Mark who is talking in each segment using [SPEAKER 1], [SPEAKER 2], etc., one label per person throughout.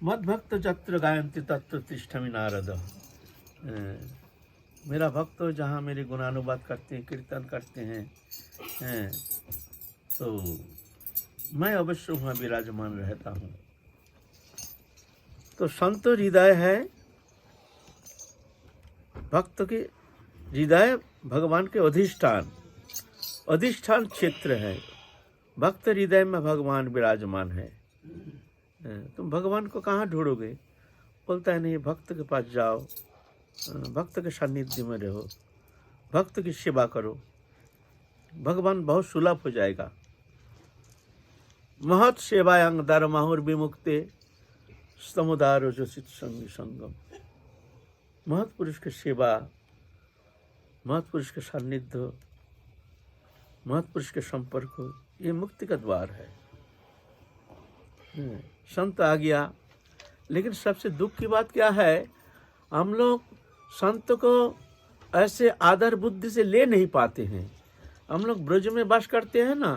[SPEAKER 1] मद भक्त जत्र गायन्ति तत्र तिष्ठामि नारद। मेरा भक्त जहाँ मेरे गुणानुवाद करते हैं, कीर्तन करते हैं, तो मैं अवश्य वहाँ विराजमान रहता हूँ। तो संत हृदय है, भक्त के हृदय भगवान के अधिष्ठान क्षेत्र है। भक्त हृदय में भगवान विराजमान है। तुम भगवान को कहाँ ढूंढोगे? बोलता है नहीं, भक्त के पास जाओ, भक्त के सानिध्य में रहो, भक्त की सेवा करो, भगवान बहुत सुलभ हो जाएगा। महत सेवायांग धर्माहुर विमुक्ते समुदाय जोशित संगी संगम। महत पुरुष की सेवा, महत पुरुष के सानिध्य, महत पुरुष के संपर्क, ये मुक्ति का द्वार है। संत आ गया, लेकिन सबसे दुख की बात क्या है, हम लोग संत को ऐसे आदर बुद्धि से ले नहीं पाते हैं। हम लोग ब्रज में वास करते हैं ना,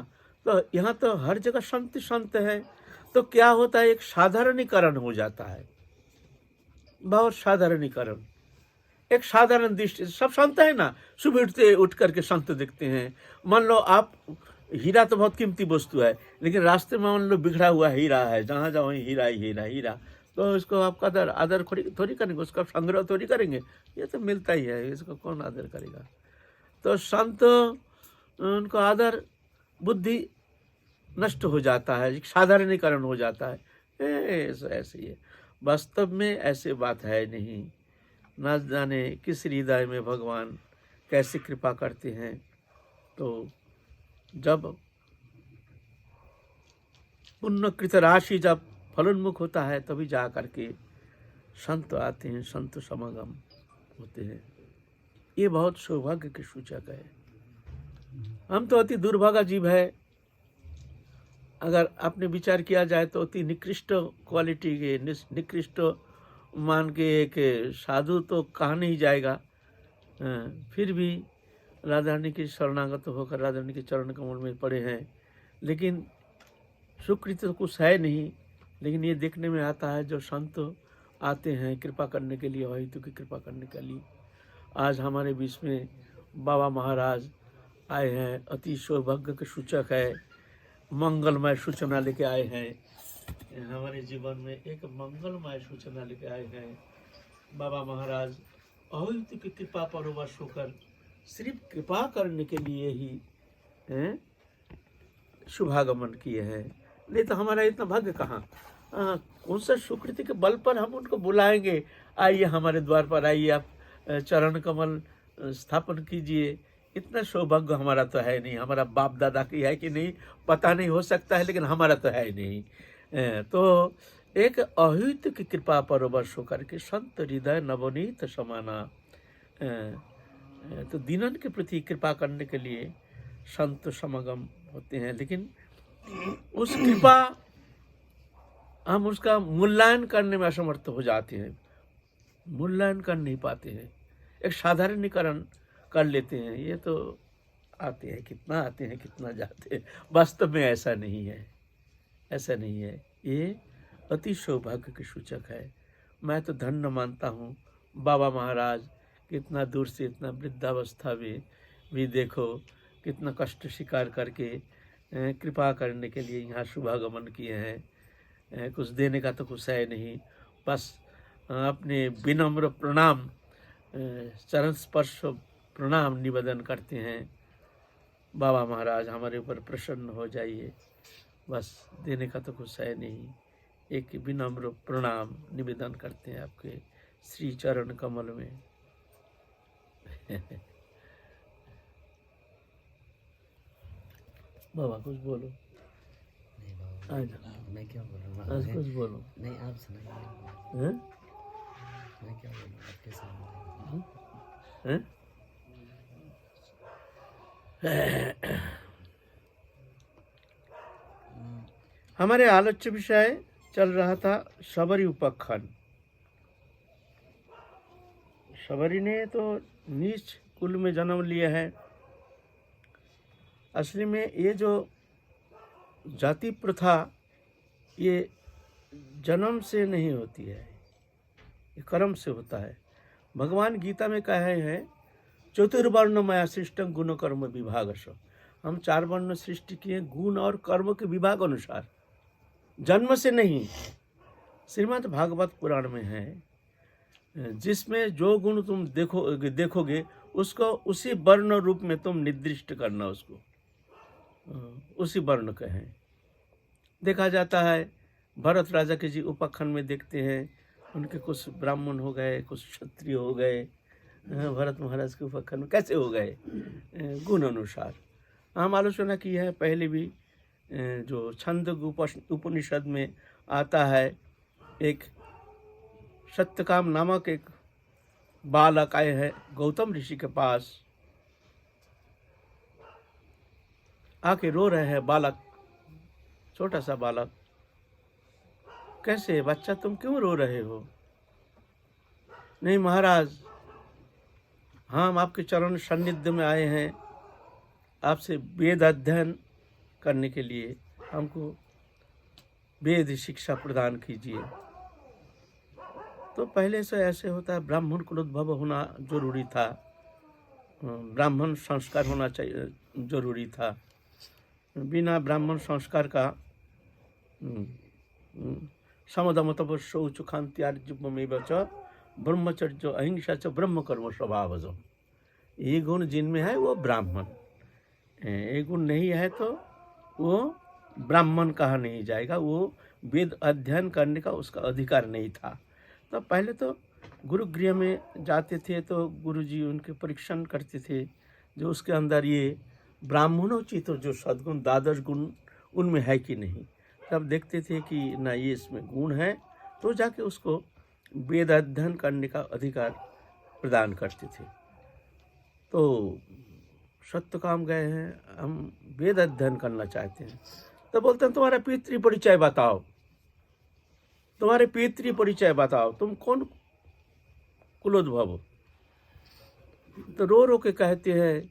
[SPEAKER 1] तो यहाँ तो हर जगह संत संत है, तो क्या होता है, एक साधारणीकरण हो जाता है, बहुत साधारणीकरण। एक साधारण दृष्टि सब संत है ना, सुबह उठ करके संत दिखते हैं। मान लो आप, हीरा तो बहुत कीमती वस्तु है, लेकिन रास्ते में मान लो बिखरा हुआ हीरा है, जहाँ जाओ हीरा ही हीरा हीरा, तो इसको आप आदर थोड़ी करेंगे, उसका संग्रह थोड़ी करेंगे, ये तो मिलता ही है, इसको कौन आदर करेगा। तो संत, उनको आदर बुद्धि नष्ट हो जाता है, साधारणीकरण हो जाता है। ऐसे ही है, वास्तव में ऐसे बात है नहीं। न जाने किस हृदय में भगवान कैसे कृपा करते हैं। तो जब पुण्यकृत राशि जब फलोन्मुख होता है, तभी जा करके संत आते हैं, संत समागम होते हैं। ये बहुत सौभाग्य के सूचक है। हम तो अति दुर्भागा जीव है। अगर आपने विचार किया जाए तो अति निकृष्ट क्वालिटी के, निकृष्ट मान के एक साधु तो कहा नहीं जाएगा। फिर भी राधा रानी की शरणागत होकर राधा रानी के चरण कमल में पड़े हैं, लेकिन सुकृत तो कुछ है नहीं। लेकिन ये देखने में आता है, जो संत आते हैं कृपा करने के लिए, वही तो की कृपा करने के लिए। आज हमारे बीच में बाबा महाराज आए हैं, अति सौभाग्य के सूचक है, मंगलमय सूचना लेके आए हैं। हमारे जीवन में एक मंगलमय सूचना लेके आए हैं। बाबा महाराज अहुति की कृपा पर वश होकर सिर्फ कृपा करने के लिए ही शुभागमन किए हैं। नहीं तो हमारा इतना भाग्य कहाँ। कौन सा सुकृति के बल पर हम उनको बुलाएंगे, आइए हमारे द्वार पर आइए, आप चरण कमल स्थापन कीजिए। इतना सौभाग्य हमारा तो है नहीं। हमारा बाप दादा की है कि नहीं पता नहीं, हो सकता है, लेकिन हमारा तो है नहीं। तो एक अहित की कृपा पर वर्ष होकर के संत हृदय नवनीत समाना। तो दीनन के प्रति कृपा करने के लिए संत समागम होते हैं, लेकिन उस कृपा हम उसका मूल्यांकन करने में असमर्थ हो जाते हैं, मूल्यांकन कर नहीं पाते हैं, एक साधारणीकरण कर लेते हैं। ये तो आते हैं कितना, आते हैं कितना जाते हैं। वास्तव में ऐसा नहीं है, ऐसा नहीं है। ये अति सौभाग्य के सूचक है। मैं तो धन्य मानता हूँ बाबा महाराज कितना दूर से, इतना वृद्धावस्था में भी देखो कितना कष्ट स्वीकार करके कृपा करने के लिए यहाँ शुभागमन किए हैं। कुछ देने का तो कुछ है नहीं, बस अपने विनम्र प्रणाम, चरण स्पर्श प्रणाम निवेदन करते हैं। बाबा महाराज हमारे ऊपर प्रसन्न हो जाइए, बस देने का तो कुछ है नहीं। एक विनम्र प्रणाम निवेदन करते हैं आपके श्री चरण कमल में। बाबा कुछ बोलो।
[SPEAKER 2] नहीं बाबा, मैं क्या बोलूँ,
[SPEAKER 1] आज कुछ बोलो।
[SPEAKER 2] नहीं आप सुनाइए।
[SPEAKER 1] हैं?
[SPEAKER 2] मैं क्या बोलूँ आपके सामने।
[SPEAKER 1] हैं? हमारे आलोच्य विषय चल रहा था शबरी उपाख्यान। शबरी ने तो नीच कुल में जन्म लिया है। असली में ये जो जाति प्रथा, ये जन्म से नहीं होती है, ये कर्म से होता है। भगवान गीता में कहे हैं चतुर्वर्ण मया सृष्टं गुण कर्म विभागश। हम 4 वर्ण सृष्टि किए गुण और कर्म के विभाग अनुसार, जन्म से नहीं। श्रीमद् भागवत पुराण में है, जिसमें जो गुण तुम देखोगे उसको उसी वर्ण रूप में तुम निर्दिष्ट करना, उसको उसी वर्ण कहें। देखा जाता है भरत राजा के जी उपखंड में देखते हैं, उनके कुछ ब्राह्मण हो गए, कुछ क्षत्रिय हो गए। भरत महाराज के उपखंड में कैसे हो गए? गुण अनुसार। हम आलोचना की है पहले भी, जो छंद उपनिषद में आता है, एक सत्यकाम नामक एक बालक आए हैं गौतम ऋषि के पास, आके रो रहे हैं। बालक, छोटा सा बालक, कैसे बच्चा तुम क्यों रो रहे हो? नहीं महाराज, हम आपके चरण सान्निध्य में आए हैं, आपसे वेद अध्ययन करने के लिए, हमको वेद शिक्षा प्रदान कीजिए। तो पहले से ऐसे होता है, ब्राह्मण कुलोद्भव होना जरूरी था, ब्राह्मण संस्कार होना चाहिए, जरूरी था। बिना ब्राह्मण संस्कार का समदम तपस्या शौच क्षान्त्यार्जुमेव च ब्रह्मचर्य अहिंसा च ब्रह्म कर्म स्वभावजम। ये गुण जिनमें है वो ब्राह्मण, ये गुण नहीं है तो वो ब्राह्मण कहा नहीं जाएगा, वो वेद अध्ययन करने का उसका अधिकार नहीं था। तो पहले तो गुरुगृह में जाते थे तो गुरुजी उनके परीक्षण करते थे, जो उसके अंदर ये ब्राह्मणोचित जो सद्गुण 12 गुण उनमें है कि नहीं। तब देखते थे कि ना ये इसमें गुण है, तो जाके उसको वेद अध्ययन करने का अधिकार प्रदान करते थे। तो सत्यकाम गए हैं, हम वेद अध्ययन करना चाहते हैं, तो बोलते हैं तुम्हारा पितृ परिचय बताओ, तुम्हारे पितृ परिचय बताओ, तुम कौन कुलोद्भव हो? तो रो रो के कहते हैं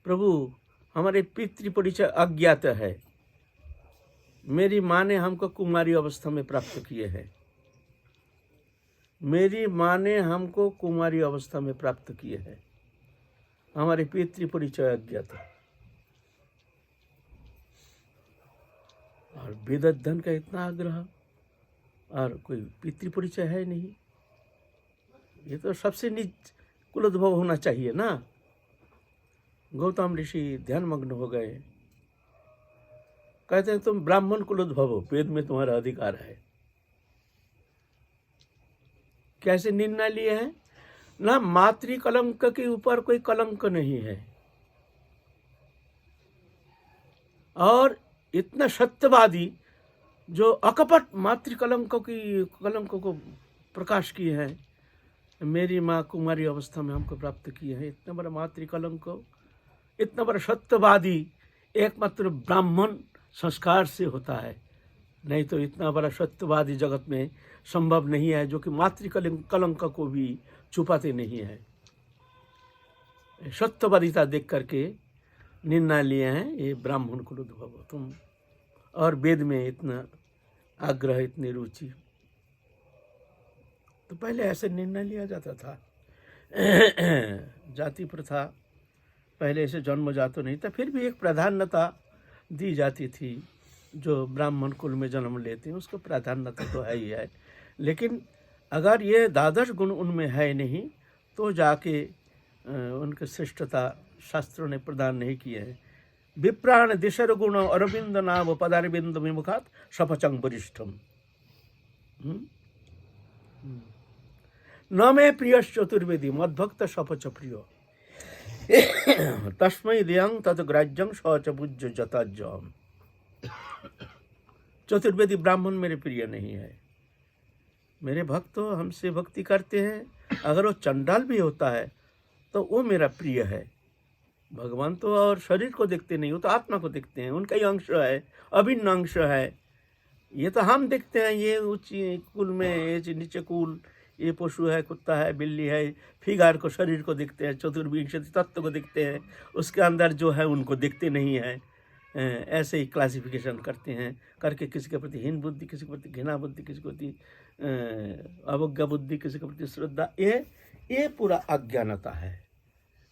[SPEAKER 1] प्रभु हमारे पितृ परिचय अज्ञात है, मेरी माँ ने हमको कुमारी अवस्था में प्राप्त किए हैं, मेरी माँ ने हमको कुमारी अवस्था में प्राप्त किए हैं, हमारे पितृ परिचय अज्ञात है। और वेद अध्ययन का इतना आग्रह, और कोई पितृ परिचय है नहीं, ये तो सबसे नीच कुलोद्भव होना चाहिए ना। गौतम ऋषि ध्यानमग्न हो गए, कहते हैं तुम ब्राह्मण कुलोद्भव हो, वेद में तुम्हारा अधिकार है। कैसे निर्णय लिए हैं? ना मातृ कलंक के ऊपर कोई कलंक नहीं है, और इतना सत्यवादी जो अकपट मातृ कलंकों को प्रकाश किए हैं, मेरी माँ कुमारी अवस्था में हमको प्राप्त किए हैं। इतना बड़ा मातृ कलंक, इतना बड़ा सत्यवादी एकमात्र ब्राह्मण संस्कार से होता है, नहीं तो इतना बड़ा सत्यवादी जगत में संभव नहीं है, जो कि मातृ कलंक को भी छुपाते नहीं है। सत्यवादिता देख करके निर्णय लिए हैं, ये ब्राह्मण कुलोद्भव हो तुम, और वेद में इतना आग्रह, इतनी रुचि। तो पहले ऐसे निर्णय लिया जाता था। जाति प्रथा पहले से जन्मजात नहीं था, फिर भी एक प्राधान्यता दी जाती थी। जो ब्राह्मण कुल में जन्म लेते हैं उसको प्राधान्यता तो है ही है, लेकिन अगर ये 12 गुण उनमें है नहीं तो जाके उनकी श्रेष्ठता शास्त्रों ने प्रदान नहीं किए हैं। विप्राण दिशर गुण अरविंद नाम पदारविंद विमुखात सपचंग वरिष्ठम। न मे प्रिय चतुर्वेदी मद्भक्त सपच प्रिय तस्मै दियं तद्ग्राह्यं सच पूज्य जताज्यम। चतुर्वेदी ब्राह्मण मेरे प्रिय नहीं है, मेरे भक्त तो हमसे भक्ति करते हैं, अगर वो चंडाल भी होता है तो वो मेरा प्रिय है। भगवान तो और शरीर को देखते नहीं, वो तो आत्मा को देखते हैं, उनका ही अंश है, अभिन्न अंश है। ये तो हम देखते हैं, ये ऊंची कुल में, ये नीचे कुल, ये पशु है, कुत्ता है, बिल्ली है, फिगार को, शरीर को देखते हैं, चतुर्विंशति तत्व को देखते हैं, उसके अंदर जो है उनको देखते नहीं है। ऐसे ही क्लासिफिकेशन करते हैं, करके किसी के प्रति हीन बुद्धि, किसी के प्रति घृणा बुद्धि, किसी के प्रति अवज्ञा बुद्धि, किसी के प्रति श्रद्धा, ये पूरा अज्ञानता है।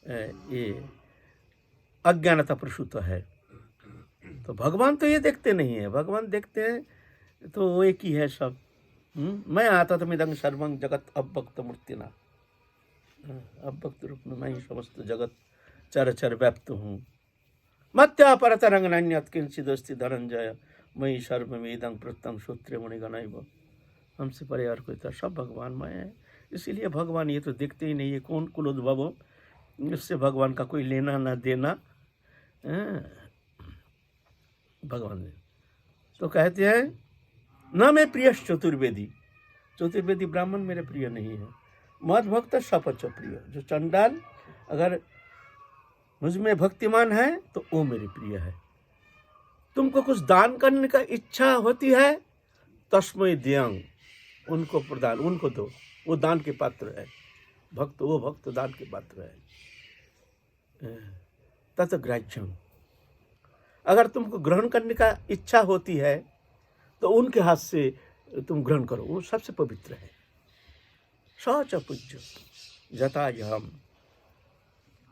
[SPEAKER 1] ये अज्ञानता प्रसूत है। तो भगवान तो ये देखते नहीं है, भगवान देखते हैं तो वो एक ही है सब। मैं आता तो मिदंग सर्वं जगत अव्यक्त मूर्तिना, अव्यक्त रूप में मैं ही समस्त जगत चर चर व्याप्त हूँ। मत्या परतरंग नान्यत किंचिदस्ति धनंजय मयि सर्वमेदं प्रत्यं सूत्रे मुनिगणैव। हमसे परे और कोई था, सब भगवान मैं है। इसीलिए भगवान ये तो देखते ही नहीं है कौन कुलोद्भव हो, इससे भगवान का कोई लेना ना देना। भगवान ने तो कहते हैं न मैं प्रिय चतुर्वेदी, चतुर्वेदी ब्राह्मण मेरे प्रिय नहीं है। मद भक्त सपच प्रिय, जो चंडाल अगर मुझमें भक्तिमान है तो वो मेरे प्रिय है। तुमको कुछ दान करने का इच्छा होती है, तस्मै द्यं, उनको प्रदान, उनको दो, वो दान के पात्र है। भक्त, वो भक्त दान के पात्र है। तत् ग्राह्यम, अगर तुमको ग्रहण करने का इच्छा होती है तो उनके हाथ से तुम ग्रहण करो, वो सबसे पवित्र है। सच पूज्य जता हम,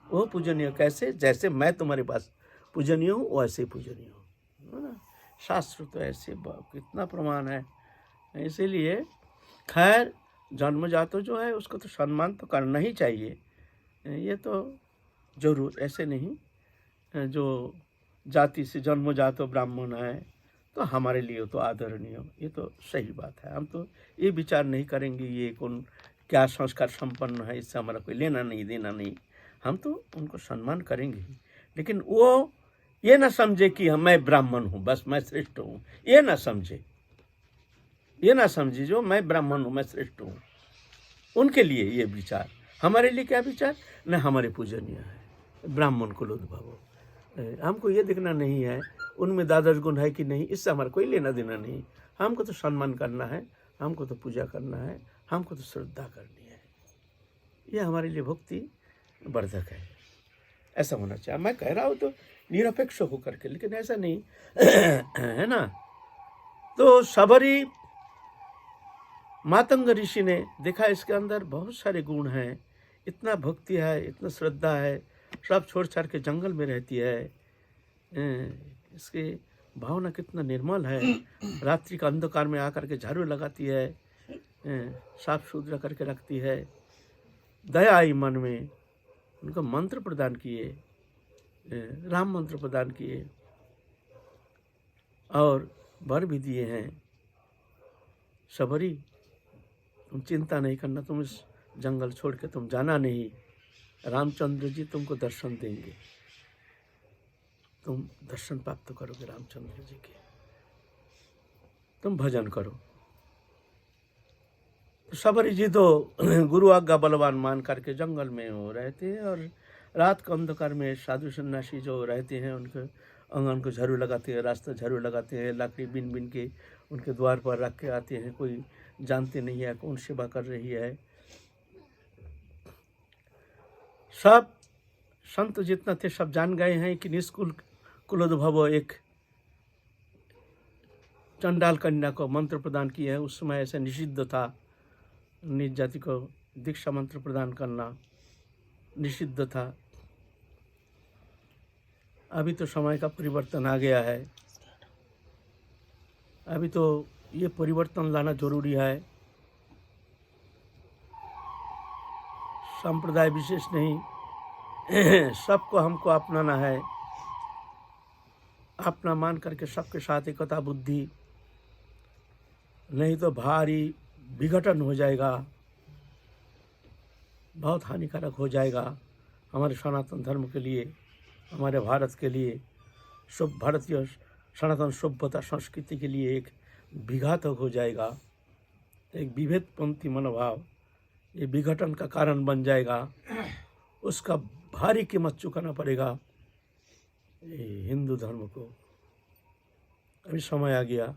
[SPEAKER 1] वो पूजनीय कैसे, जैसे मैं तुम्हारे पास पूजनीय हूँ वैसे पूजनीय हूँ, है ना। शास्त्र तो ऐसे कितना प्रमाण है। इसीलिए खैर जन्मजात जो है उसको तो सम्मान तो करना ही चाहिए, ये तो जरूर, ऐसे नहीं जो जाति से जन्मजात ब्राह्मण है तो हमारे लिए तो आदरणीय, ये तो सही बात है। हम तो ये विचार नहीं करेंगे ये कौन क्या संस्कार संपन्न है, इससे हमारा कोई लेना नहीं देना नहीं, हम तो उनको सम्मान करेंगे ही। लेकिन वो ये ना समझे कि मैं ब्राह्मण हूँ बस मैं श्रेष्ठ हूँ, ये ना समझे, ये ना समझे जो मैं ब्राह्मण हूँ मैं श्रेष्ठ हूँ। उनके लिए ये विचार, हमारे लिए क्या विचार, न हमारे पूजनीय है ब्राह्मण कुलोद्भव। हमको ये देखना नहीं है उनमें द्वादश गुण है कि नहीं, इससे हमारा कोई लेना देना नहीं। हमको तो सम्मान करना है, हमको तो पूजा करना है, हमको तो श्रद्धा करनी है। ये हमारे लिए भक्ति वर्धक है, ऐसा होना चाहिए। मैं कह रहा हूँ तो निरपेक्ष होकर के, लेकिन ऐसा नहीं है ना। तो सबरी मातंग ऋषि ने देखा इसके अंदर बहुत सारे गुण हैं, इतना भक्ति है, इतना श्रद्धा है, सब छोड़ छाड़ के जंगल में रहती है। इसकी भावना कितना निर्मल है, रात्रि का अंधकार में आकर के झाड़ू लगाती है, साफ सुथरा करके रखती है, दया आई मन में। उनको मंत्र प्रदान किए, राम मंत्र प्रदान किए और वर भी दिए हैं। सबरी तुम चिंता नहीं करना, तुम इस जंगल छोड़ के तुम जाना नहीं, रामचंद्र जी तुमको दर्शन देंगे, तुम दर्शन प्राप्त करोगे रामचंद्र जी के, तुम भजन करो। तो सबरी जी तो गुरु आज्ञा बलवान मान करके जंगल में हो रहते हैं, और रात के अंधकार में साधु सन्यासी जो रहते हैं उनके आंगन को झाड़ू लगाते हैं, रास्ता झाड़ू लगाते हैं, लकड़ी बिन बिन के उनके द्वार पर रख के आते हैं। कोई जानते नहीं है कौन सेवा कर रही है। सब संत जितना थे सब जान गए हैं कि निष्कुल कुलोद्भव एक चंडाल कन्या को मंत्र प्रदान किया है। उस समय ऐसे निषिद्ध था, निज जाति को दीक्षा मंत्र प्रदान करना निषिद्ध था। अभी तो समय का परिवर्तन आ गया है, अभी तो ये परिवर्तन लाना जरूरी है। संप्रदाय विशेष नहीं, सबको हमको अपनाना है, अपना मान करके सबके साथ एकता बुद्धि, नहीं तो भारी विघटन हो जाएगा, बहुत हानिकारक हो जाएगा हमारे सनातन धर्म के लिए, हमारे भारत के लिए, सब भारतीय सनातन सभ्यता संस्कृति के लिए एक विघातक हो जाएगा। एक विभेदपंथी मनोभाव ये विघटन का कारण बन जाएगा, उसका भारी कीमत चुकाना पड़ेगा हिंदू धर्म को। अभी समय आ गया,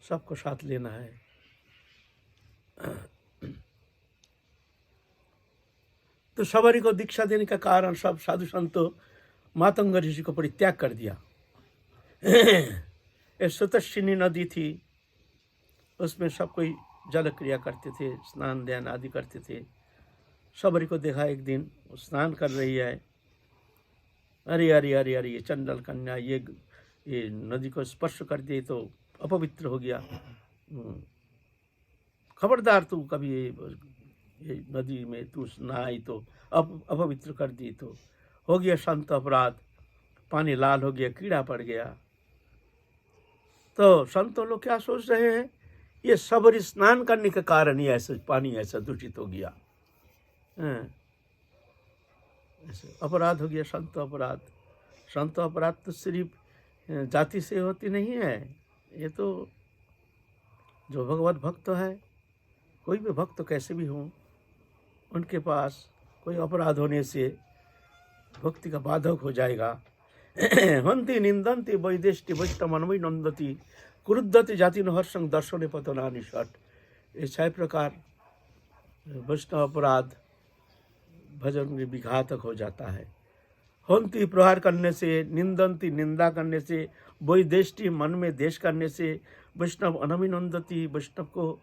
[SPEAKER 1] सबको साथ लेना है। तो सबरी को दीक्षा देने का कारण सब साधु संतों मातंग ऋषि को परित्याग कर दिया। एक सुतस्विनी नदी थी, उसमें सब कोई जल क्रिया करते थे, स्नान ध्यान आदि करते थे। सबरी को देखा एक दिन वो स्नान कर रही है, अरे अरे अरे अरे ये चंडल कन्या ये नदी को स्पर्श कर दिए तो अपवित्र हो गया। खबरदार तू कभी ये नदी में तू नहाई तो अपवित्र कर दी तो हो गया संत अपराध, पानी लाल हो गया, कीड़ा पड़ गया। तो संतों लोग क्या सोच रहे हैं, ये सबरी स्नान करने के कारण ही ऐसे पानी ऐसा दूषित हो गया, ऐसे अपराध हो गया। संत अपराध तो सिर्फ जाति से होती नहीं है, ये तो जो भगवत भक्त है, कोई भी भक्त कैसे भी हो, उनके पास कोई अपराध होने से भक्ति का बाधक हो जाएगा। हंति निंदन्ति वैदेष्टि वैष्णवनमयी नंदति क्रुद्धति जाति न हर्षं दर्शने पतनानि षट्। ये 6 प्रकार वैष्णव अपराध भजन में विघातक हो जाता है। हंति प्रहार करने से, निंदन्ति निंदा करने से, वैदेष्टि मन में देश करने से, वैष्णव अनभिनंदति वैष्णव को,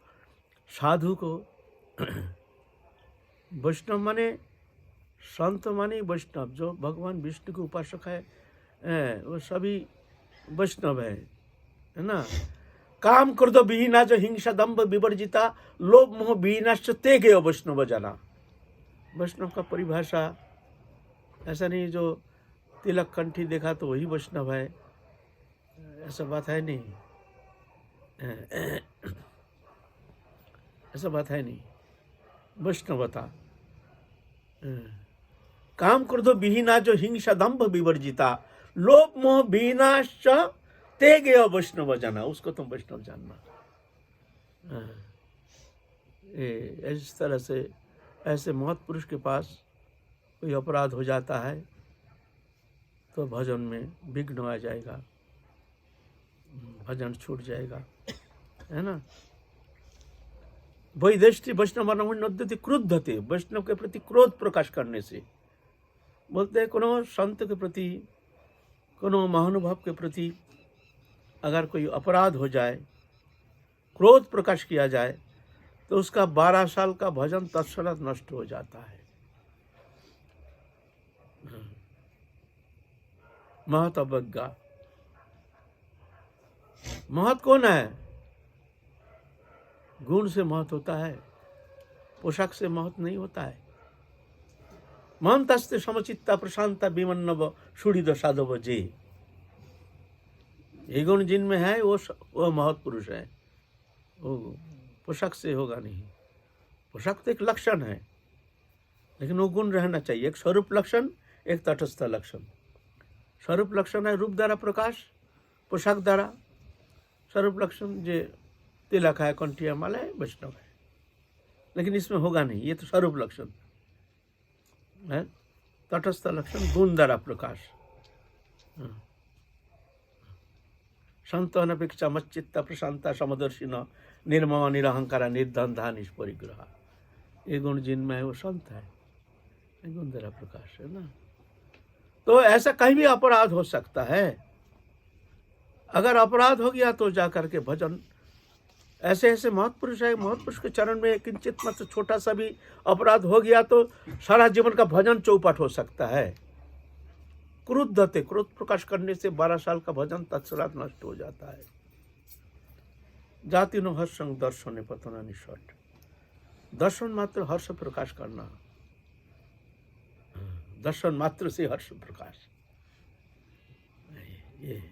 [SPEAKER 1] साधु को, वैष्णव माने संत माने वैष्णव, जो भगवान विष्णु के उपासक है वो सभी वैष्णव है ना। काम क्रोध विहीना जो हिंसा दंभ विवर्जिता लोभ मोह विहीनाश्च ते गयो वैष्णव जना। वैष्णव का परिभाषा ऐसा नहीं जो तिलक कंठी देखा तो वही वैष्णव है, ऐसा बात है नहीं, ऐसा बात है नहीं। वैष्णवता काम क्रोध विहीना जो हिंसा दंभ विवर्जिता लोभ मोह विहीनाश्च ते गयो वैष्णव जना, उसको तुम वैष्णव जानना। इस तरह से ऐसे महत्पुरुष के पास कोई अपराध हो जाता है तो भजन में विघ्न आ जाएगा, भजन छूट जाएगा, है ना। वैदेष्टि वैष्णव नद्यति क्रुद्धते, वैष्णव के प्रति क्रोध प्रकाश करने से, बोलते हैं कोनो संत के प्रति, कोनो महानुभाव के प्रति अगर कोई अपराध हो जाए, क्रोध प्रकाश किया जाए तो उसका 12 साल का भजन तत्क्षणात नष्ट हो जाता है। महत अवज्ञा, महत कौन है? गुण से महत होता है, पोशाक से महत नहीं होता है। महंतस्ते समचित्ता प्रशांता विमन्नव सुहृद साधव जे, ये गुण जिनमें है वो महत पुरुष है। वो पोशाक से होगा नहीं, पोशाक तो एक लक्षण है, लेकिन वो गुण रहना चाहिए। एक स्वरूप लक्षण, एक तटस्थ लक्षण। स्वरूप लक्षण है रूप द्वारा प्रकाश, पोशाक द्वारा स्वरूप लक्षण जे तिलक है, कंठिया माला है, वैष्णव है, लेकिन इसमें होगा नहीं, ये तो स्वरूप लक्षण है। तटस्थ लक्षण गुण द्वारा प्रकाश। संत अनपेक्षा मच्चित्ता प्रशांता समदर्शिन निर्मम निरहंकारा निर्द्वंद्वा निष्परिग्रहा, ये गुण जिनमें है वो संत है, ये गुण द्वारा प्रकाश है ना। तो ऐसा कहीं भी अपराध हो सकता है। अगर अपराध हो गया तो जाकर के भजन, ऐसे ऐसे महत्पुरुष है, महत्पुरुष के चरण में किंचित मत छोटा सा भी अपराध हो गया तो सारा जीवन का भजन चौपट हो सकता है। क्रुद्धते, क्रोध प्रकाश करने से 12 साल का भजन तत्क्षणात नष्ट हो जाता है। जाति नो हर्षं दर्शने पतनानि षट्, दर्शन मात्र हर्ष प्रकाश करना, दर्शन मात्र से हर्ष प्रकाश, ये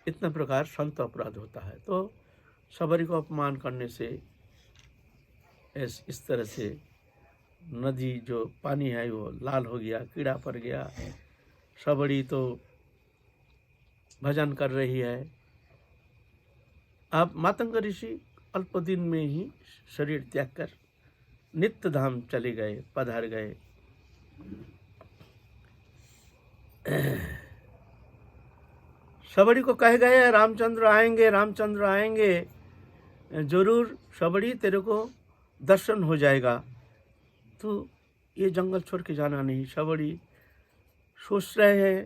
[SPEAKER 1] इतना प्रकार संत अपराध होता है। तो सबरी को अपमान करने से, इस तरह से नदी जो पानी है वो लाल हो गया, कीड़ा पड़ गया। सबरी तो भजन कर रही है। अब मातंग ऋषि अल्प दिन में ही शरीर त्याग कर नित्य धाम चले गए, पधार गए। सबरी को कह गए रामचंद्र आएंगे, रामचंद्र आएंगे, जरूर सबरी तेरे को दर्शन हो जाएगा, तो ये जंगल छोड़ के जाना नहीं। सबरी सोच रहे हैं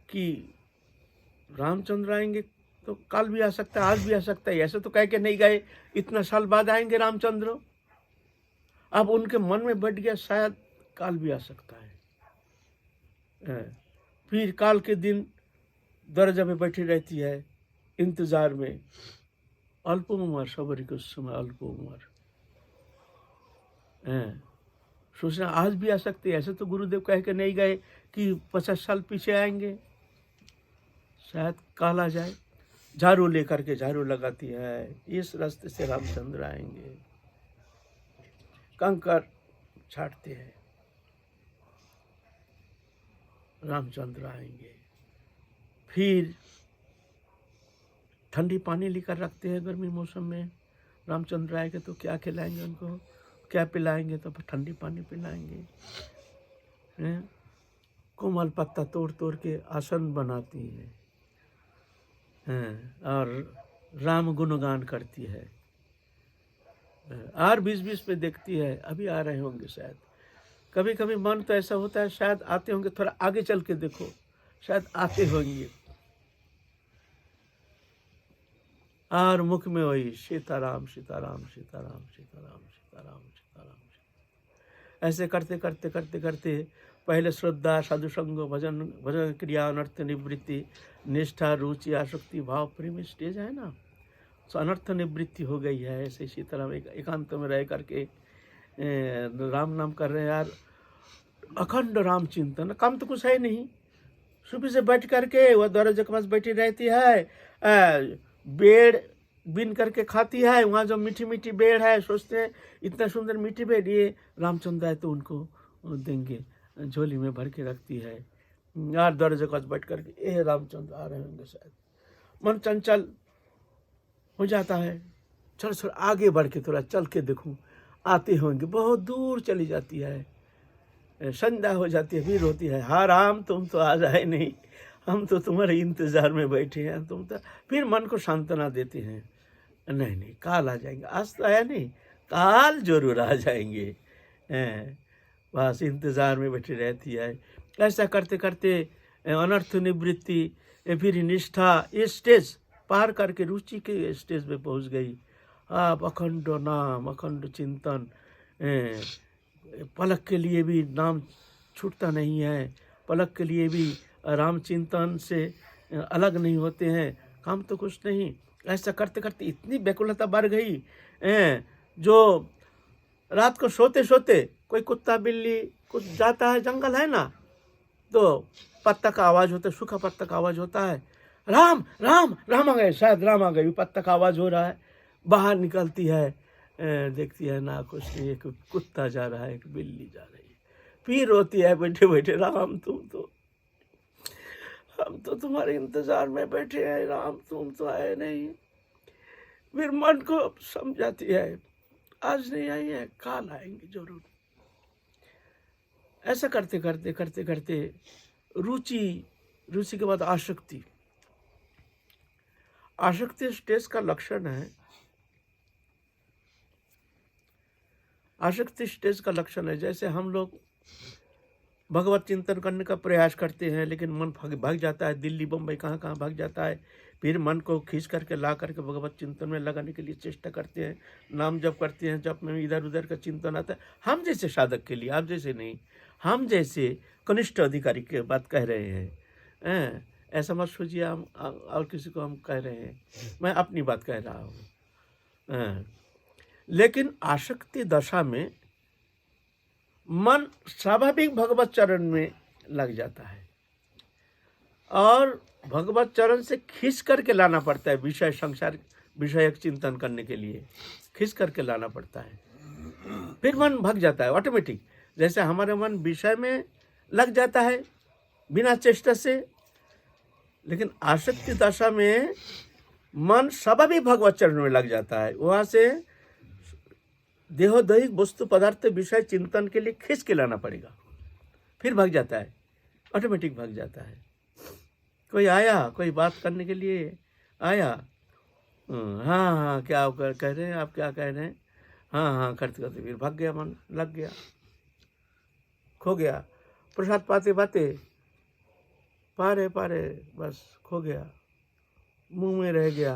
[SPEAKER 1] कि रामचंद्र आएंगे तो कल भी आ सकता है, आज भी आ सकता है, ऐसे तो कह के नहीं गए इतना साल बाद आएंगे रामचंद्र। अब उनके मन में बैठ गया शायद काल भी आ सकता है। फिर काल के दिन दरजा में बैठी रहती है इंतजार में। अल्प उम्र सबरी के समय अल्प उम्र, सोचना आज भी आ सकते। ऐसे तो गुरुदेव कह के नहीं गए कि 50 साल पीछे आएंगे, शायद काल आ जाए। झाड़ू लेकर के झाड़ू लगाती है, इस रास्ते से रामचंद्र आएंगे। कंकर छाटते हैं, रामचंद्र आएंगे। फिर ठंडी पानी लेकर रखते हैं गर्मी मौसम में। रामचंद्र आएंगे तो क्या खिलाएंगे उनको, क्या पिलाएंगे, तो ठंडी पानी पिलाएंगे। कोमल पत्ता तोड़ तोड़ के आसन बनाती है, और राम गुणगान करती है। और बीच बीच में देखती है अभी आ रहे होंगे शायद। कभी कभी मन तो ऐसा होता है शायद आते होंगे, थोड़ा आगे चल के देखो शायद आते होंगे। और मुख में वही सीताराम सीताराम सीताराम सीताराम सीताराम सीताराम। ऐसे करते करते करते करते पहले श्रद्धा, साधु संग, भजन भजन क्रिया, अनर्थ निवृत्ति, निष्ठा, रुचि, आसक्ति, भाव, प्रेम स्टेज है ना, तो अनर्थ निवृत्ति हो गई है। ऐसे सीताराम एकांत में रह करके राम नाम कर रहे हैं यार। अखंड राम चिंतन, काम तो कुछ है नहीं। सुबह से बैठ करके वह दरवाजे के पास बैठी रहती है, बेड़ बिन करके खाती है। वहाँ जो मीठी मीठी बेड़ है, सोचते हैं इतना सुंदर मीठी बेड़, ये रामचंद्र है तो उनको देंगे, झोली में भर के रखती है। यार दरवाजे के पास बैठ करके ये रामचंद्र आ रहे होंगे शायद। मन चंचल हो जाता है, चल चल आगे बढ़ के थोड़ा चल के देखूं आते होंगे। बहुत दूर चली जाती है, संध्या हो जाती है, भीड़ होती है। हाँ राम तुम तो आ जाए नहीं, हम तो तुम्हारे इंतजार में बैठे हैं, तुम तो। फिर मन को सांत्वना देते हैं, नहीं नहीं काल आ जाएंगे, आज तो आया नहीं, काल जरूर आ जाएंगे। बस इंतजार में बैठी रहती है। ऐसा करते करते अनर्थ निवृत्ति, फिर निष्ठा, ये स्टेज पार करके रुचि के स्टेज पे पहुंच गई। आप अखंड नाम, अखंड चिंतन, पलक के लिए भी नाम छूटता नहीं है, पलक के लिए भी राम चिंतन से अलग नहीं होते हैं, काम तो कुछ नहीं। ऐसा करते करते इतनी व्याकुलता बढ़ गई, जो रात को सोते सोते कोई कुत्ता बिल्ली कुछ जाता है, जंगल है ना, तो पत्ता का आवाज़ होता है, सूखा पत्ता का आवाज़ होता है, राम राम राम आ गए, शायद राम आ गए, पत्ता का आवाज़ हो रहा है। बाहर निकलती है, देखती है ना कुछ नहीं, एक कुत्ता जा रहा है, एक बिल्ली जा रही है। फिर रोती है बैठे बैठे, राम हम तो तुम्हारे इंतजार में बैठे हैं, राम तुम तो आए नहीं। फिर मन को समझाती है आज नहीं आई है, काल आएंगे जरूर। ऐसा करते करते करते करते रुचि के बाद आसक्ति। आसक्ति स्टेज का लक्षण है, आसक्ति स्टेज का लक्षण है। जैसे हम लोग भगवत चिंतन करने का प्रयास करते हैं, लेकिन मन भाग जाता है, दिल्ली बम्बई कहाँ कहाँ भाग जाता है। फिर मन को खींच करके ला करके भगवत चिंतन में लगाने के लिए चेष्टा करते हैं, नाम जप करते हैं, जप में इधर उधर का चिंतन आता है। हम जैसे साधक के लिए, आप जैसे नहीं, हम जैसे कनिष्ठ अधिकारी की बात कह रहे हैं। ऐसा मत सोचिए हम और किसी को हम कह रहे हैं, मैं अपनी बात कह रहा हूँ। लेकिन आसक्ति दशा में मन स्वाभाविक भगवत चरण में लग जाता है, और भगवत चरण से खींच करके लाना पड़ता है। विषय संसार विषयक चिंतन करने के लिए खींच करके लाना पड़ता है, फिर मन भाग जाता है ऑटोमेटिक। जैसे हमारे मन विषय में लग जाता है बिना चेष्टा से, लेकिन आसक्ति दशा में मन स्वाभाविक भगवत चरण में लग जाता है। वहाँ से देहोदैहिक वस्तु पदार्थ विषय चिंतन के लिए खींच के लाना पड़ेगा, फिर भाग जाता है, ऑटोमेटिक भाग जाता है। कोई आया, कोई बात करने के लिए आया, हाँ हाँ क्या आप कह रहे हैं, आप क्या कह रहे हैं, हाँ हाँ करते करते फिर भाग गया, मन लग गया, खो गया। प्रसाद पाते पाते पारे पारे बस खो गया, मुंह में रह गया,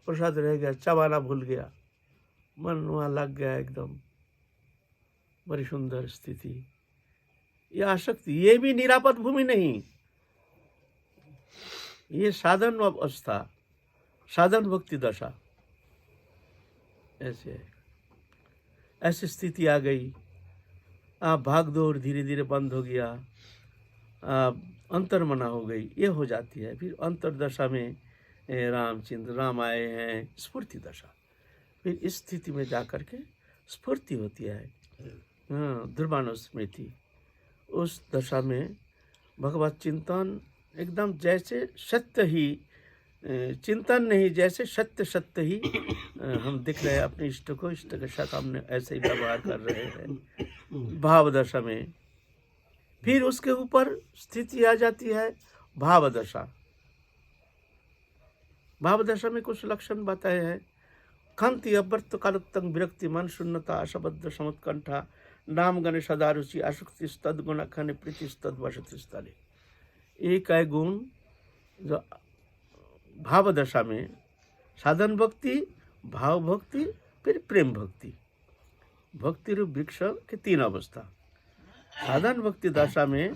[SPEAKER 1] प्रसाद रह गया, चबाना भूल गया, मन वहाँ लग गया एकदम। बड़ी सुंदर स्थिति। ये आसक्ति, ये भी निरापद भूमि नहीं, ये साधन अवस्था, साधन भक्ति दशा। ऐसे ऐसी स्थिति आ गई, आप भाग दौड़ धीरे धीरे बंद हो गया, आप अंतर्मना हो गई, ये हो जाती है। फिर अंतर्दशा में रामचंद्र राम आए हैं, स्फूर्ति दशा। फिर इस स्थिति में जाकर के स्फूर्ति होती है, ध्रुवानुस्मृति। उस दशा में भगवत चिंतन एकदम जैसे सत्य ही, चिंतन नहीं, जैसे सत्य सत्य ही हम दिख रहे हैं अपने इष्ट को, इष्ट के साथ हमने ऐसे ही व्यवहार कर रहे हैं भाव दशा में। फिर उसके ऊपर स्थिति आ जाती है भाव दशा। भाव दशा में कुछ लक्षण बताए हैं। कांति अवर्त कालोत्तंग विरक्ति मन शून्यता अशबद्ध समुत्कंठा नाम गण सदा रुचि आसक्ति तद गुण खन प्रीति तद वसति स्थले। एक है गुण जो भाव दशा में, साधन भक्ति, भाव भक्ति, फिर प्रेम भक्ति। भक्ति रूप वृक्ष की तीन अवस्था। साधन भक्ति दशा में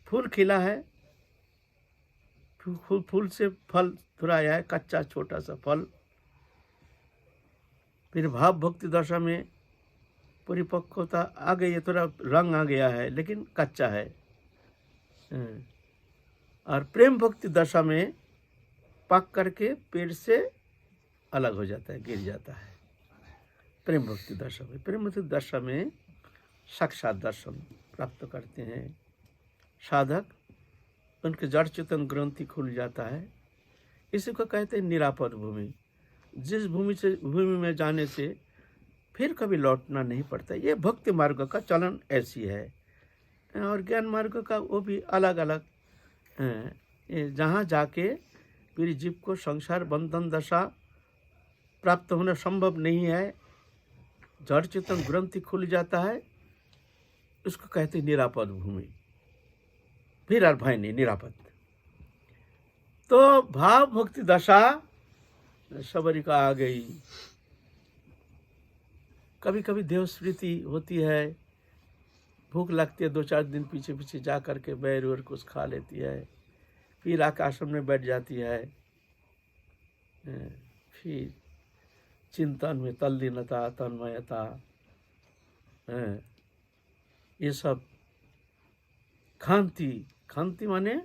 [SPEAKER 1] फूल खिला है, फूल से फल थोड़ा आया है, कच्चा छोटा सा फल। फिर भाव भक्ति दशा में परिपक्वता आ गई है, थोड़ा रंग आ गया है लेकिन कच्चा है। और प्रेम भक्ति दशा में पक करके पेड़ से अलग हो जाता है, गिर जाता है। प्रेम भक्ति दशा में, प्रेम भक्ति दशा में साक्षात दर्शन प्राप्त करते हैं साधक, उनके जड़ चेतन ग्रंथि खुल जाता है। इसी को कहते हैं निरापद भूमि। जिस भूमि में जाने से फिर कभी लौटना नहीं पड़ता। ये भक्ति मार्ग का चलन ऐसी है, और ज्ञान मार्ग का वो भी अलग अलग है। जहाँ जाके फिर जीव को संसार बंधन दशा प्राप्त होना संभव नहीं है, जड़ चेतन ग्रंथि खुल जाता है, उसको कहते हैं निरापद भूमि। फिर और भय नहीं, निरापद। तो भाव भक्ति दशा सबरी का आ गई। कभी कभी देव स्मृति होती है, भूख लगती है, 2-4 दिन पीछे पीछे जा करके बैर वैर कुछ खा लेती है, फिर आके आश्रम में बैठ जाती है। फिर चिंतन में तल्लीनता, तन्मयता, ये सब खांति। खांति माने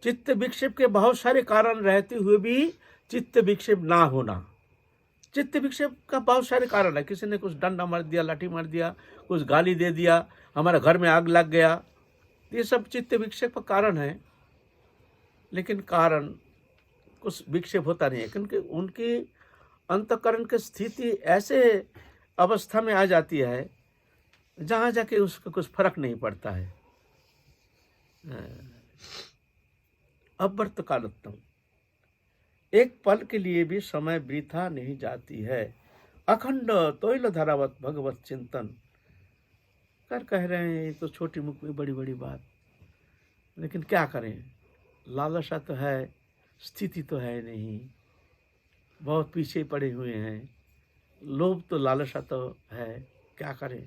[SPEAKER 1] चित्त विक्षेप के बहुत सारे कारण रहते हुए भी चित्त विक्षेप ना होना। चित्त विक्षेप का बहुत सारे कारण है। किसी ने कुछ डंडा मार दिया, लाठी मार दिया, कुछ गाली दे दिया, हमारे घर में आग लग गया, ये सब चित्त विक्षेप का कारण है। लेकिन कारण कुछ विक्षेप होता नहीं है, क्योंकि उनकी अंतःकरण की स्थिति ऐसे अवस्था में आ जाती है जहाँ जाके उसका कुछ फर्क नहीं पड़ता है। अवर्त कालोत्तम, एक पल के लिए भी समय वृथा नहीं जाती है। अखंड तोइल धारावत भगवत चिंतन कर कह रहे हैं। ये तो छोटी मुख में बड़ी बड़ी बात, लेकिन क्या करें, लालसा तो है, स्थिति तो है नहीं, बहुत पीछे पड़े हुए हैं। लोभ तो लालसा तो है, क्या करें।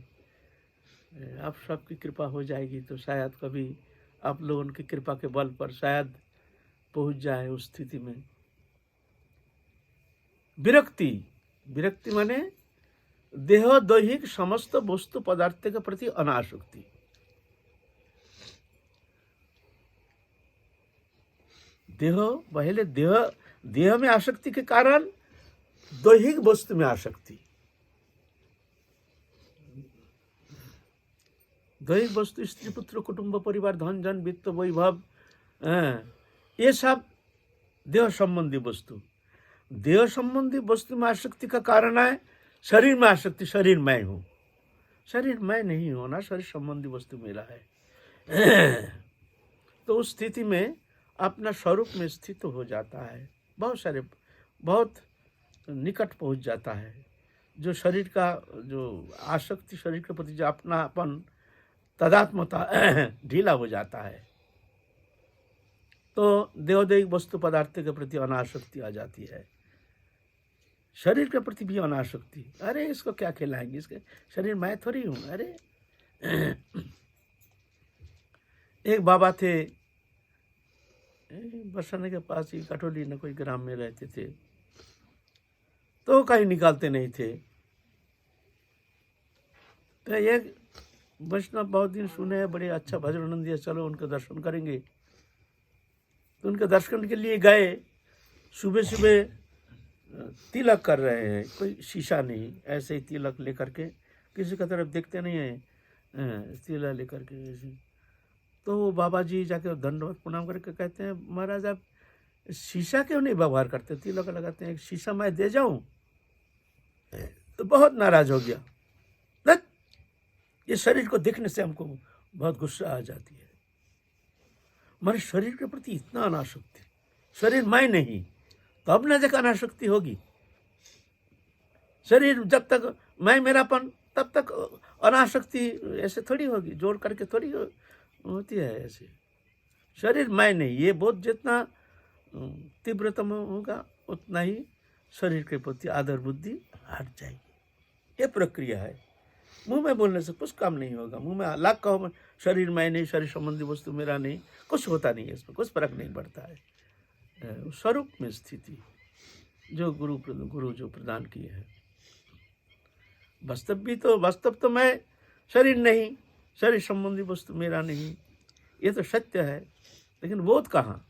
[SPEAKER 1] अब सबकी कृपा हो जाएगी तो शायद कभी आप लोगों की कृपा के बल पर शायद पहुंच जाए उस स्थिति में। विरक्ति, विरक्ति माने देह दैहिक समस्त वस्तु पदार्थ के प्रति अनासक्ति। देह पहले देह में आसक्ति के कारण दैहिक वस्तु में आसक्ति। दैहिक वस्तु स्त्री पुत्र कुटुंब परिवार धन जन वित्त वैभव, ये सब देह संबंधी वस्तु। देह संबंधी वस्तु में आसक्ति का कारण है शरीर में आसक्ति। शरीर मैं हूँ, शरीर मैं नहीं होना, शरीर संबंधी वस्तु मेरा है। तो उस स्थिति में अपना स्वरूप में स्थित हो जाता है, बहुत निकट पहुंच जाता है। जो शरीर का जो आसक्ति, शरीर के प्रति जो अपनापन तदात्मता ढीला हो जाता है, तो देवदैहिक वस्तु पदार्थ के प्रति अनासक्ति आ जाती है। शरीर के प्रति भी अनासक्ति, अरे इसको क्या खिलाएंगे, इसके शरीर मैं थोड़ी हूँ। अरे एक बाबा थे, बरसाने के पास ही कटोली न कोई ग्राम में रहते थे, तो कहीं निकालते नहीं थे। तो एक वैष्णव बहुत दिन सुने, बड़े अच्छा भजन आनंद दिया, चलो उनके दर्शन करेंगे। तो उनके दर्शन के लिए गए। सुबह सुबह तिलक कर रहे हैं, कोई शीशा नहीं, ऐसे ही तिलक लेकर के, किसी का तरफ देखते नहीं है, तिलक लेकर के ऐसे। तो वो बाबा जी जाके दंडवत प्रणाम करके कहते हैं, महाराज आप शीशा क्यों नहीं व्यवहार करते, तिलक लगाते हैं, एक शीशा मैं दे जाऊं? तो बहुत नाराज हो गया। ये शरीर को देखने से हमको बहुत गुस्सा आ जाती है। हमारे शरीर के प्रति इतना अनासक्ति, शरीर मैं नहीं, तो अब न जब अनासक्ति होगी। शरीर जब तक मैं मेरापन, तब तक अनासक्ति ऐसे थोड़ी होगी, जोड़ करके थोड़ी होती है ऐसे। शरीर मैं नहीं, ये बोध जितना तीव्रतम होगा उतना ही शरीर के प्रति आदर बुद्धि हट जाएगी। ये प्रक्रिया है। मुंह में बोलने से कुछ काम नहीं होगा। मुंह में लाख कहो शरीर मैं नहीं, शरीर संबंधी वस्तु मेरा नहीं, कुछ होता नहीं है, इसमें कुछ फर्क नहीं पड़ता है। स्वरूप में स्थिति जो गुरु जो प्रदान किए हैं। वास्तव तो मैं शरीर नहीं, शरीर संबंधी वस्तु मेरा नहीं, ये तो सत्य है। लेकिन बोध कहाँ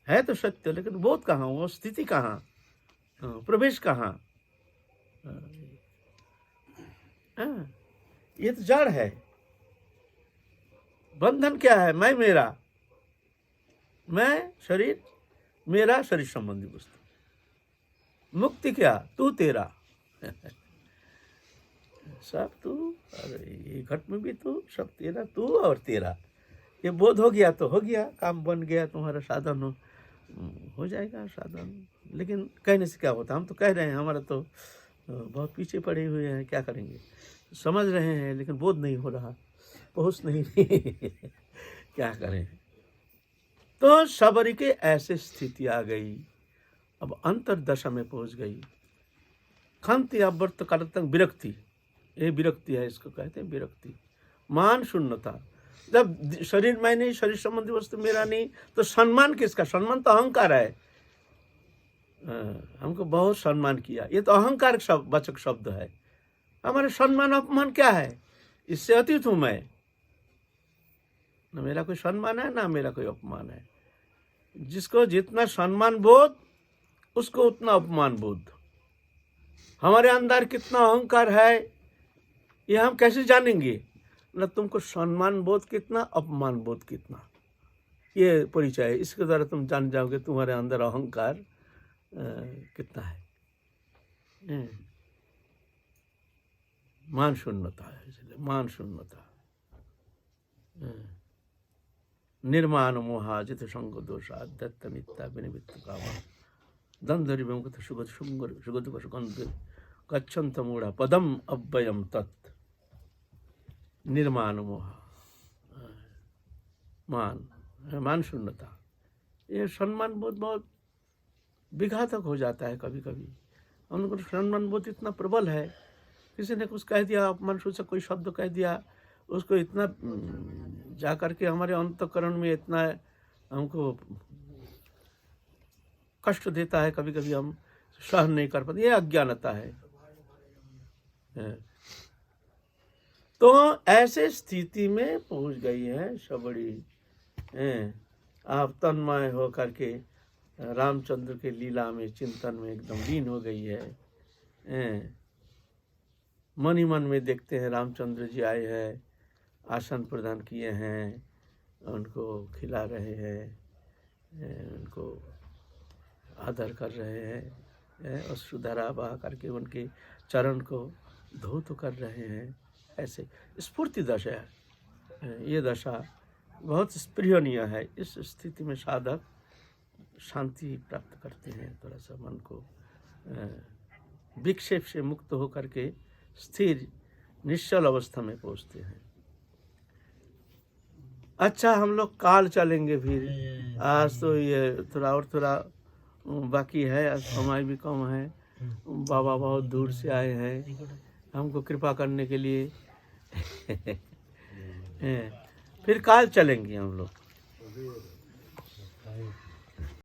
[SPEAKER 1] है? तो सत्य, लेकिन बोध कहाँ, वो स्थिति कहाँ, प्रवेश कहाँ? ये तो जड़ है। बंधन क्या है? मैं मेरा, मैं शरीर मेरा, शरीर संबंधी वस्तु। मुक्ति क्या? तू तेरा। सब तू, अरे ये घट में भी तू, सब तेरा, तू और तेरा। ये बोध हो गया तो हो गया, काम बन गया, तुम्हारा साधन हो जाएगा साधन। लेकिन कहने से क्या होता? हम तो कह रहे हैं, हमारा तो बहुत पीछे पड़े हुए हैं, क्या करेंगे? समझ रहे हैं लेकिन बोध नहीं हो रहा, पहुँच नहीं क्या करें? तो सबरी के ऐसे स्थिति आ गई, अब अंतरदशा में पहुँच गई। खंत या व्रत करतंग विरक्ति, ये विरक्ति है, इसको कहते हैं विरक्ति। मान शून्यता, जब शरीर मैं नहीं, शरीर संबंधी वस्तु मेरा नहीं, तो सम्मान किसका? सम्मान तो अहंकार है। हमको बहुत सम्मान किया, ये तो अहंकार वाचक शब्द है। हमारे सम्मान अपमान क्या है? इससे अतीत हूं मैं, न मेरा कोई सम्मान है ना मेरा कोई अपमान है। जिसको जितना सम्मान बोध, उसको उतना अपमान बोध। हमारे अंदर कितना अहंकार है ये हम कैसे जानेंगे? न तुमको सम्मान बोध कितना, अपमान बोध कितना, ये परिचय है। इसके द्वारा तुम जान जाओगे तुम्हारे अंदर अहंकार कितना है। मान शून्यता है, इसलिए मान शून्यता। निर्माण मोहाजित संग दोषा दत्त मित्ता विनिमित्त कामा दंधरि व्यंकट सुगत सुंगर सुगत सुगंध गच्छन्त मूढ़ा पदम अव्ययम तत्। निर्माण मोह, मान शून्यता, ये सम्मान बोध बहुत विघातक हो जाता है कभी कभी। हम लोग सम्मान बोध इतना प्रबल है, किसी ने कुछ कह दिया, अपमान सूचक कोई शब्द कह दिया, उसको इतना जा करके हमारे अंतःकरण में इतना हमको कष्ट देता है, कभी कभी हम सहन नहीं कर पाते। ये अज्ञानता है। तो ऐसे स्थिति में पहुंच गई है सबड़ी। आप तन्मय हो करके रामचंद्र के लीला में, चिंतन में एकदम लीन हो गई है। मन ही मन में देखते हैं रामचंद्र जी आए हैं, आसन प्रदान किए हैं, उनको खिला रहे हैं, उनको आदर कर रहे हैं, और सुधारा बहा करके उनके चरण को धौत कर रहे हैं। ऐसे स्फूर्ति दशा है, ये दशा बहुत स्पृहणीय है। इस स्थिति में साधक शांति प्राप्त करते हैं, थोड़ा सा मन को विक्षेप से मुक्त होकर के स्थिर निश्चल अवस्था में पहुँचते हैं। अच्छा हम लोग काल चलेंगे फिर। आज तो ये थोड़ा बाकी है, आज समय भी कम है। बाबा बहुत दूर से आए हैं हमको कृपा करने के लिए। फिर काल चलेंगे हम लोग।